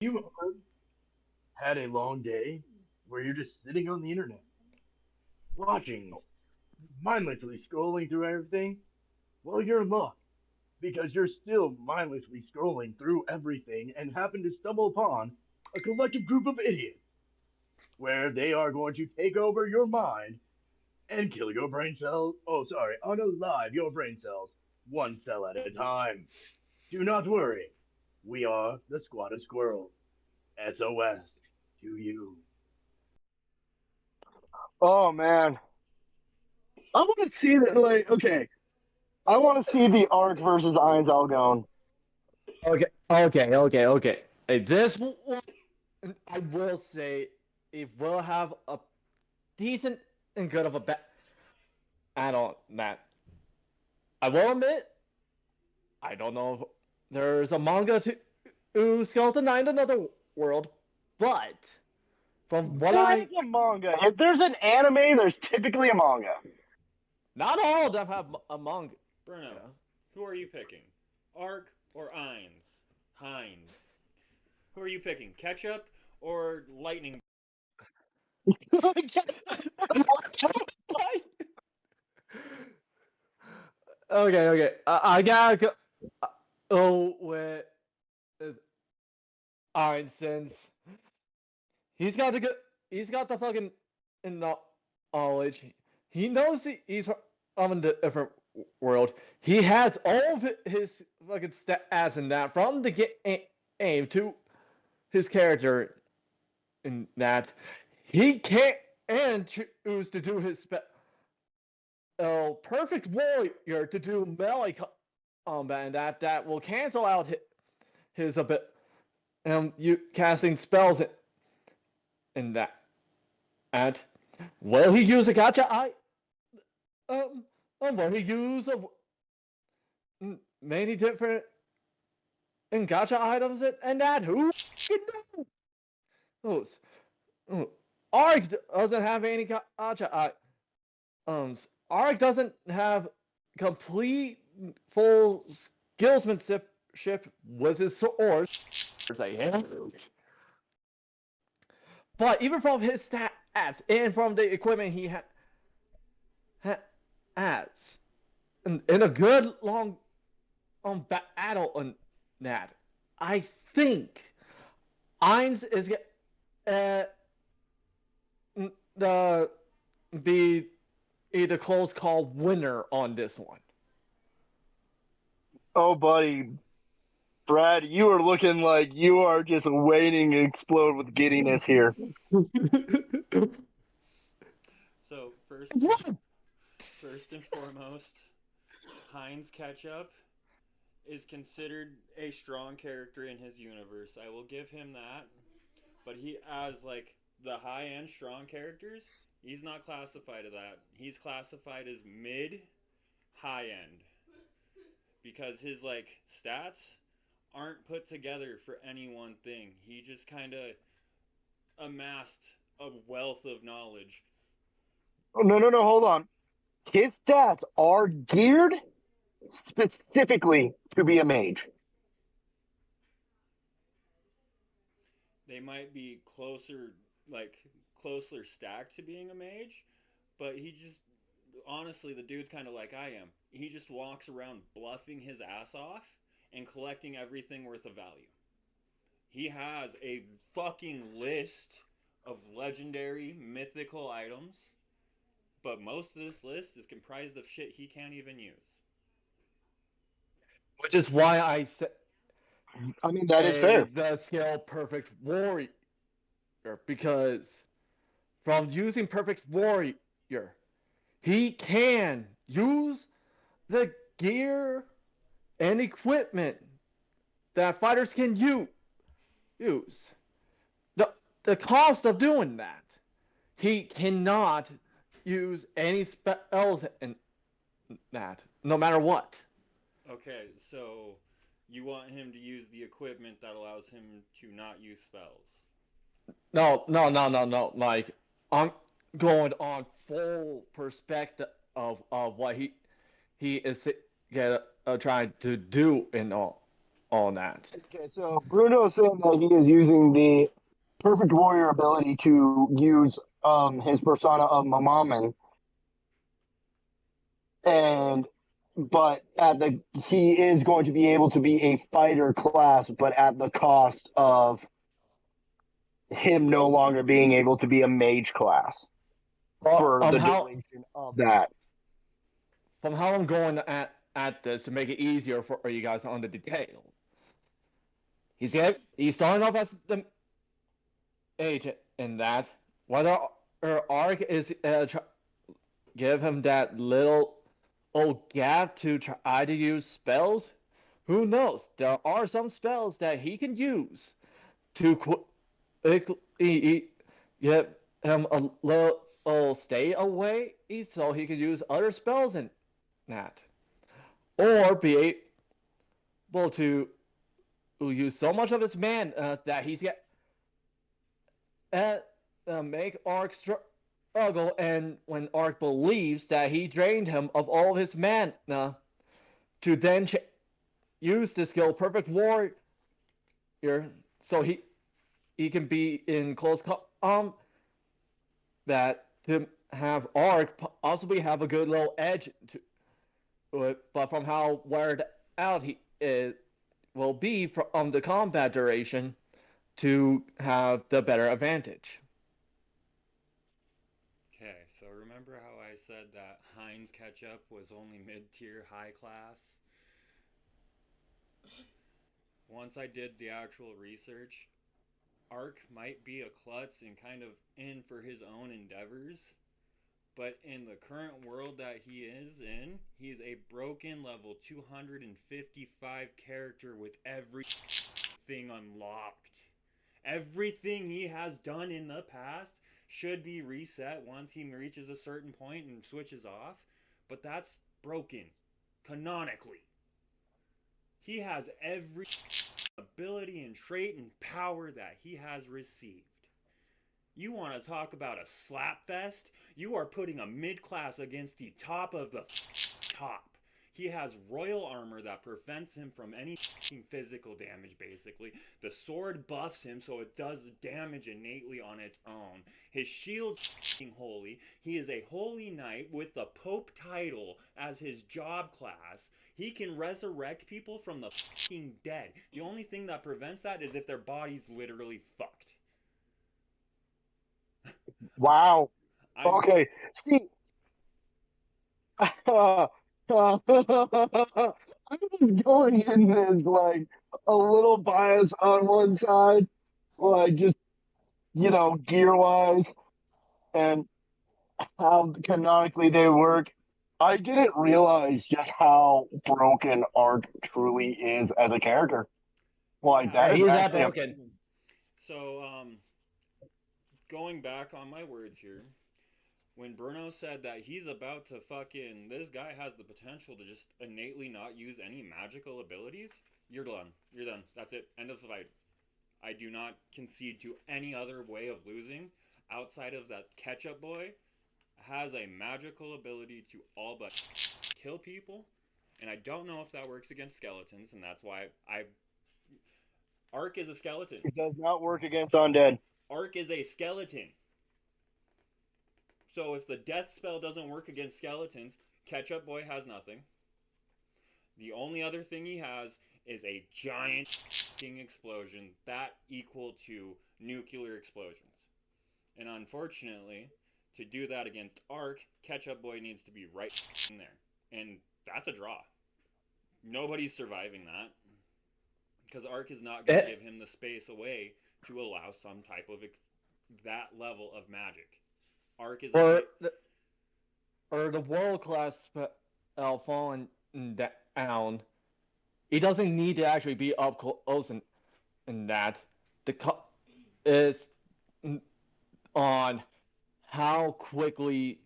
You had a long day where you're just sitting on the internet, watching, mindlessly scrolling through everything? Well, you're in luck because you're still mindlessly scrolling through everything and happen to stumble upon a collective group of idiots where they are going to take over your mind and kill your brain cells. Oh, sorry, unalive your brain cells one cell at a time. Do not worry. We are the Squad of Squirrels. SOS to you. Oh man, I want to see that. Like, okay, I want to see the Ark versus Ainz Algon. Okay. This one, I will say, it will have a decent and good of a add-on that. I will admit, I don't know if there's a manga to Skeleton Knight in another world, but from what There is I, a manga. If there's an anime, there's typically a manga. not all of them have a manga. Bruno, who are you picking? Ark or Ainz? Heinz. Who are you picking? Ketchup or lightning? Okay. I gotta go. Oh, with Iron since he's got the good. He's got the fucking knowledge. He knows he's from a different world. He has all of his fucking stats and that from the game to his character in that. He can't and choose to do his perfect warrior to do melee combat and that will cancel out his a bit you casting spells in that. And will he use a gotcha eye? Will he use many different gotcha items and that? Who knows? Ark doesn't have any gotcha items. Ark doesn't have complete full skillsmanship with his sword. But even from his stats and from the equipment he has, in a good long battle on that, I think Ainz is uh, the be the close call winner on this one. Oh, buddy, Brad, you are looking like you are just waiting to explode with giddiness here. So first and foremost, Heinz Ketchup is considered a strong character in his universe. I will give him that. But he, as like the high end strong characters, he's not classified as that. He's classified as mid high end because his like stats aren't put together for any one thing. He just kind of amassed a wealth of knowledge. Oh, no, hold on. His stats are geared specifically to be a mage. They might be closer, like closer stacked to being a mage, but he just honestly, the dude's kind of like I am. He just walks around bluffing his ass off and collecting everything worth of value. He has a fucking list of legendary mythical items, but most of this list is comprised of shit he can't even use. Which is why I said I mean, that is fair. the skill perfect warrior, because from using perfect warrior, he can use the gear and equipment that fighters can use. The cost of doing that, he cannot use any spells in that, no matter what. Okay, so you want him to use the equipment that allows him to not use spells. No. Like, I'm going on full perspective of what he is trying to do and all. all that. Okay, so Bruno is saying that he is using the perfect warrior ability to use his persona of Mamaman, and but at the he is going to be able to be a fighter class, but at the cost of him no longer being able to be a mage class Well, for the duration of that. from how I'm going at this to make it easier for you guys on the detail. He's starting off as the agent in that. Whether Arc is give him that little old gap to try to use spells, who knows? There are some spells that he can use to quickly get him a little stay away so he can use other spells in that. Or be able to use so much of his mana that he's get make Ark struggle, and when Ark believes that he drained him of all of his mana, to then use the skill Perfect Warrior, so he can be in close combat to have Ark possibly have a good little edge to it, but from how wired out he will be from the combat duration to have the better advantage. Okay, so remember how I said that Heinz ketchup was only mid-tier high class? Once I did the actual research, Ark might be a klutz and kind of in for his own endeavors, but in the current world that he is in, he's a broken level 255 character with everything unlocked. Everything he has done in the past should be reset once he reaches a certain point and switches off, but that's broken canonically. He has every ability and trait and power that he has received. You want to talk about a slap fest? You are putting a mid-class against the top of the top. He has royal armor that prevents him from any physical damage, basically. The sword buffs him so it does damage innately on its own. His shield's holy. He is a holy knight with the Pope title as his job class. He can resurrect people from the dead. The only thing that prevents that is if their body's literally fucked. Wow. Okay. See, I was going in this like a little bias on one side, like just gear wise and how canonically they work. I didn't realize just how broken Ark truly is as a character. Like Yeah. that is He's that actually broken. amazing. So, going back on my words here, when Bruno said that he's about to fucking, this guy has the potential to just innately not use any magical abilities, you're done. You're done. That's it. End of the fight. I do not concede to any other way of losing outside of that ketchup boy has a magical ability to all but kill people, and I don't know if that works against skeletons, and that's why Ark is a skeleton. It does not work against undead. Ark is a skeleton. So if the death spell doesn't work against skeletons, Ketchup Boy has nothing. The only other thing he has is a giant explosion that equal to nuclear explosions. And unfortunately, to do that against Ark, Ketchup Boy needs to be right in there. And that's a draw. Nobody's surviving that. Because Ark is not going to give him the space away to allow some type of that level of magic. Ark is or the world class spell falling down. He doesn't need to actually be up close in that. Is on how quickly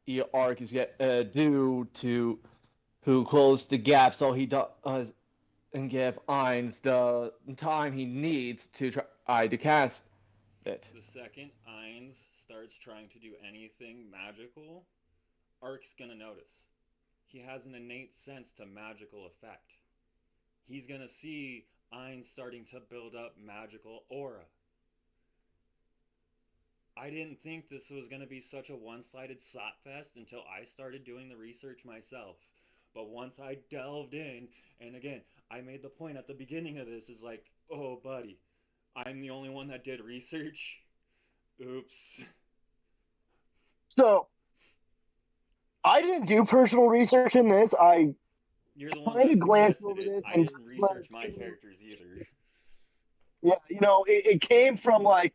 your Ark is due to who close the gap, so he does and give Ainz the time he needs to try to cast it. The second Ainz starts trying to do anything magical, Ark's gonna notice. He has an innate sense to magical effect. he's gonna see Ainz starting to build up magical aura. I didn't think this was going to be such a one-sided slapfest until I started doing the research myself. But once I delved in, and again, I made the point at the beginning of this is like, oh, buddy, I'm the only one that did research. Oops. So I didn't do personal research in this. I You're the one kind that of glanced suggested over it. this I and didn't research my characters either. yeah, it came from like,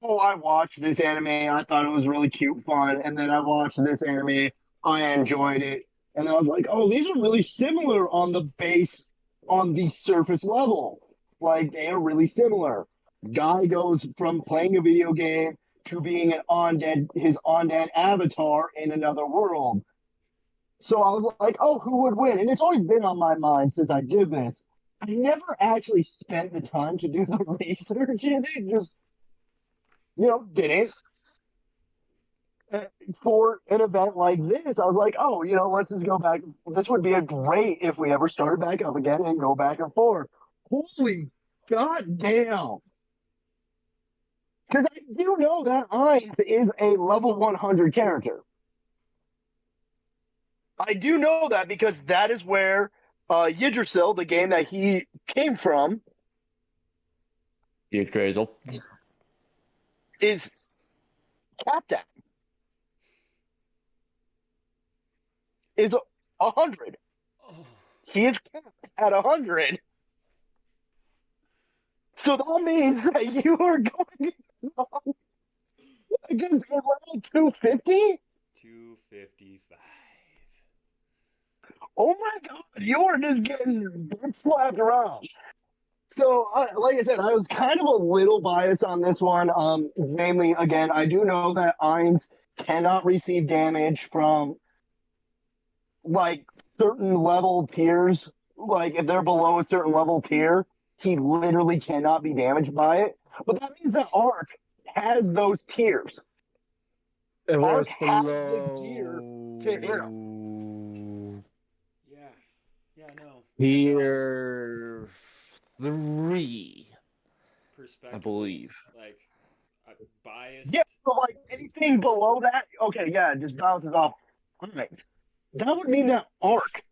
oh, I watched this anime, I thought it was really cute, fun, and then I watched this anime, I enjoyed it, and I was like, oh, these are really similar on the base, on the surface level. Like they are really similar. Guy goes from playing a video game to being his undead avatar in another world. So I was like, oh, who would win? And it's always been on my mind since I did this. I never actually spent the time to do the research in it. Just, did it. For an event like this, I was like, oh, let's just go back. This would be a great if we ever started back up again and go back and forth. Holy goddamn. Because I do know that Ainz is a level 100 character. I do know that because that is where Yggdrasil, the game that he came from, You crazy. is capped at. Is 100. Oh. He is capped at 100. So that means that you are going against a level 250? 255. Oh my god, you are just getting slapped around. So, like I said, I was kind of a little biased on this one. Namely, again, I do know that Ainz cannot receive damage from like certain level tiers. Like if they're below a certain level tier, he literally cannot be damaged by it. But that means that Ark has those tiers. It Ark was has the gear to hit him. Yeah. Yeah, no. Tier 3, I Perspective, believe. like, biased. Yeah, so like anything below that, okay, yeah, it just bounces off. All right. That would mean that Ark,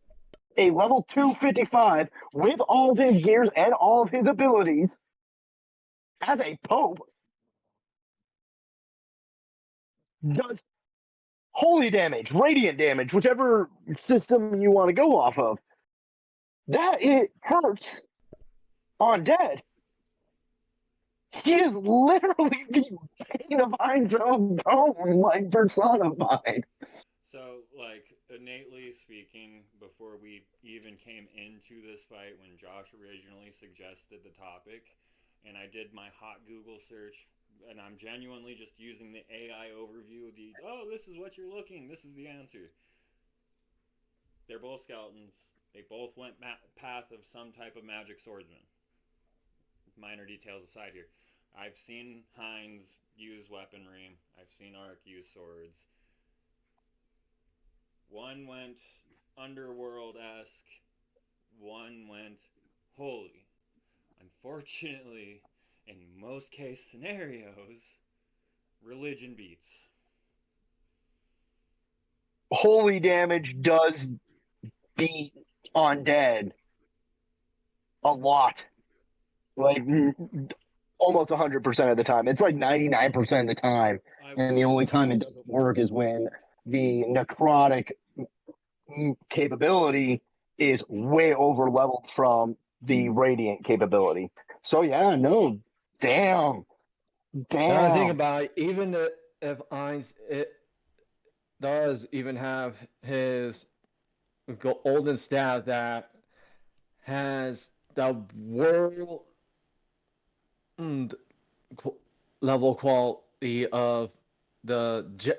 a level 255, with all of his gears and all of his abilities, as a Pope, does holy damage, radiant damage, whichever system you want to go off of. That it hurts on dead. He is literally the pain of Ain's own bone, like personified. So, like, innately speaking, before we even came into this fight, when Josh originally suggested the topic, and I did my hot Google search, and I'm genuinely just using the AI overview, this is what you're looking, this is the answer. They're both skeletons. They both went path of some type of magic swordsman. Minor details aside here. I've seen Ainz use weaponry. I've seen Ark use swords. One went underworld esque, one went holy. Unfortunately, in most case scenarios, religion beats. Holy damage does beat on dead a lot. Like almost 100% of the time. It's like 99% of the time. I And the only time it doesn't work is when the necrotic capability is way over leveled from the radiant capability. So yeah, no, damn, Now I think damn. about it, even if Ainz it does even have his golden staff that has the world level quality of the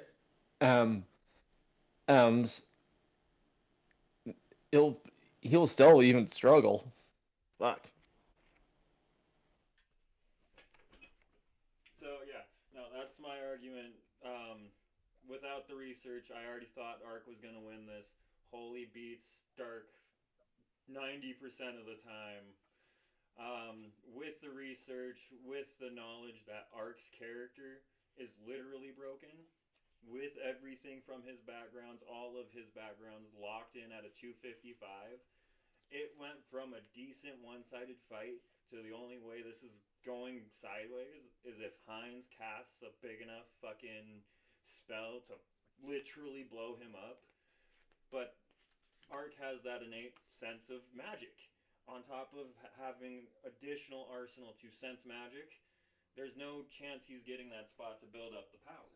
um M's, he'll he'll still even struggle. Fuck. So yeah, no, that's my argument. Without the research, I already thought Ark was gonna win this. Holy beats Dark 90% of the time. With the research, with the knowledge that Ark's character is literally broken, with everything from his backgrounds, all of his backgrounds locked in at a 255, it went from a decent one-sided fight to the only way this is going sideways is if Ainz casts a big enough fucking spell to literally blow him up. But Ark has that innate sense of magic. On top of having additional arsenal to sense magic, there's no chance he's getting that spot to build up the power.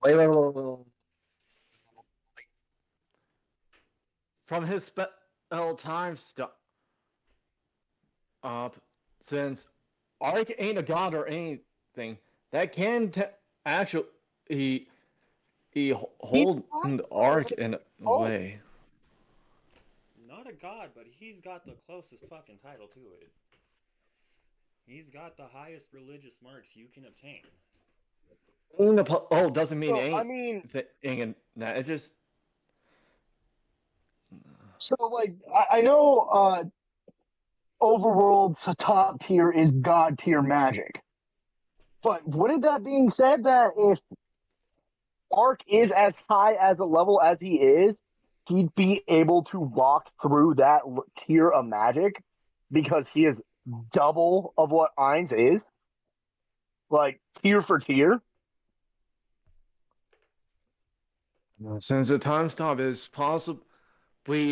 Wait. From his spell time stop up, since Ark ain't a god or anything, that can actually he hold Ark in a way. Not a god, but he's got the closest fucking title to it. He's got the highest religious marks you can obtain. Doesn't mean So, ain't I mean, thing. That it just so like I know Overworld's top tier is god tier magic. But wouldn't that being said that if Ark is as high as a level as he is, he'd be able to walk through that tier of magic because he is double of what Ainz is? Like tier for tier? since the time stop is possibly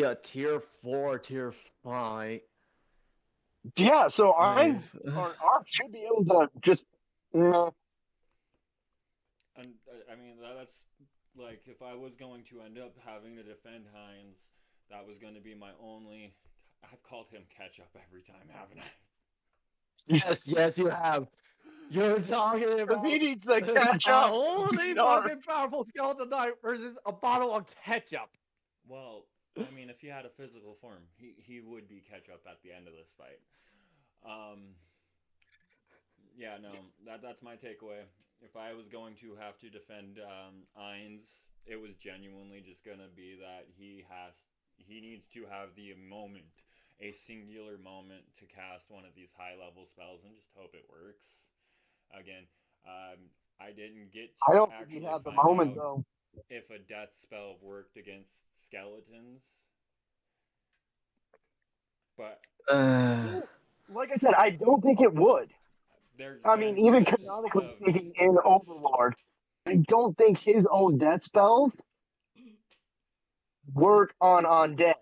a tier 4, tier 5. Yeah, so Ainz I've, or Ark should be able to just And I mean that's like if I was going to end up having to defend Ainz, that was going to be my only. I've called him ketchup every time, haven't I? yes, you have. You're talking because he about needs to a catch up to holy beat Ark. fucking powerful skeleton knight versus a bottle of ketchup. Well, I mean, if he had a physical form, he would be ketchup at the end of this fight. Um, yeah, no, that's my takeaway. If I was going to have to defend Ainz, it was genuinely just gonna be that he needs to have the moment, a singular moment to cast one of these high level spells and just hope it works. Again, I didn't get I to don't think he actually had the find moment out though. if a death spell worked against skeletons, but Uh, Like I said, I don't think it would. there's I mean, been even clips canonically of speaking, in Overlord, I don't think his own death spells work on undead.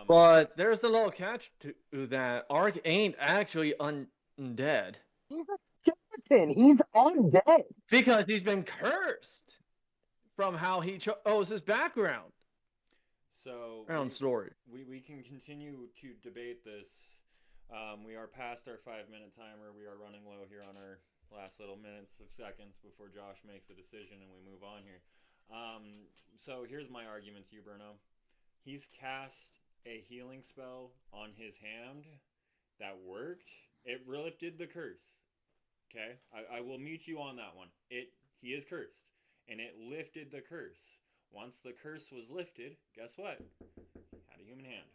but there's a little catch to that. Ark ain't actually undead He's a skeleton. He's undead. because he's been cursed from how he chose his background so around story. we can continue to debate this. We are past our 5 minute timer. We are running low here on our last little minutes of seconds before Josh makes a decision and we move on here. So here's my argument to you, Bruno. He's cast a healing spell on his hand that worked. It lifted the curse. Okay, I will meet you on that one. He is cursed, and it lifted the curse. Once the curse was lifted, guess what? He had a human hand.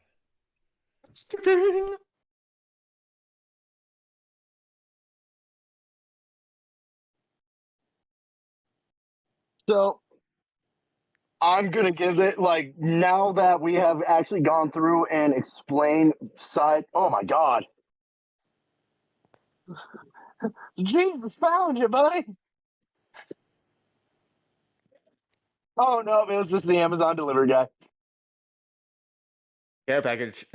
So I'm gonna give it like now that we have actually gone through and explained side. Oh my god, Jesus found you, buddy. Oh no, it was just the Amazon delivery guy. Care package.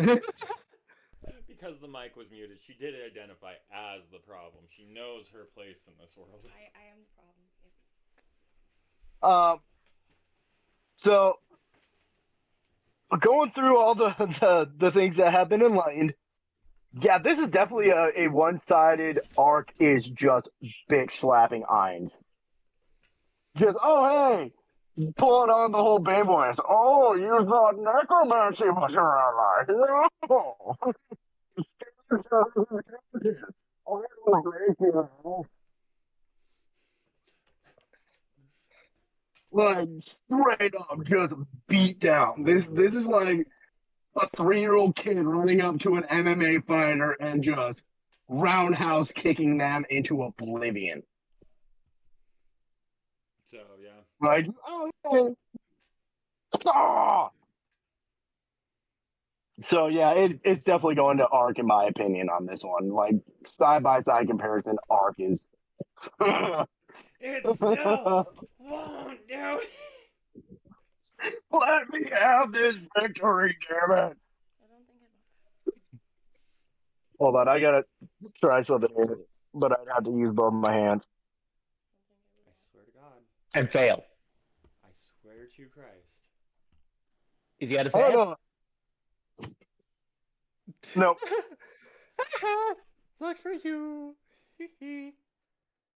Because the mic was muted, she did identify as the problem. She knows her place in this world. I am the problem. Yep. So going through all the things that have been enlightened, yeah, this is definitely a one-sided Arc is just bitch slapping Ainz. Just oh hey, pulling on the whole band voice. Oh, you thought necromancy was your ally? No. like straight up just beat down. This is like a 3-year-old kid running up to an MMA fighter and just roundhouse kicking them into oblivion. So yeah. Like, oh, ah! So yeah, it's definitely going to Arc in my opinion on this one. Like side by side comparison, Arc is. It still won't do. Let me have this victory, damn it! Hold on, I gotta try something here, but I'd have to use both my hands. I swear to God. And fail. I swear to Christ. Is he out of I don't fail? know. No, Sucks for you.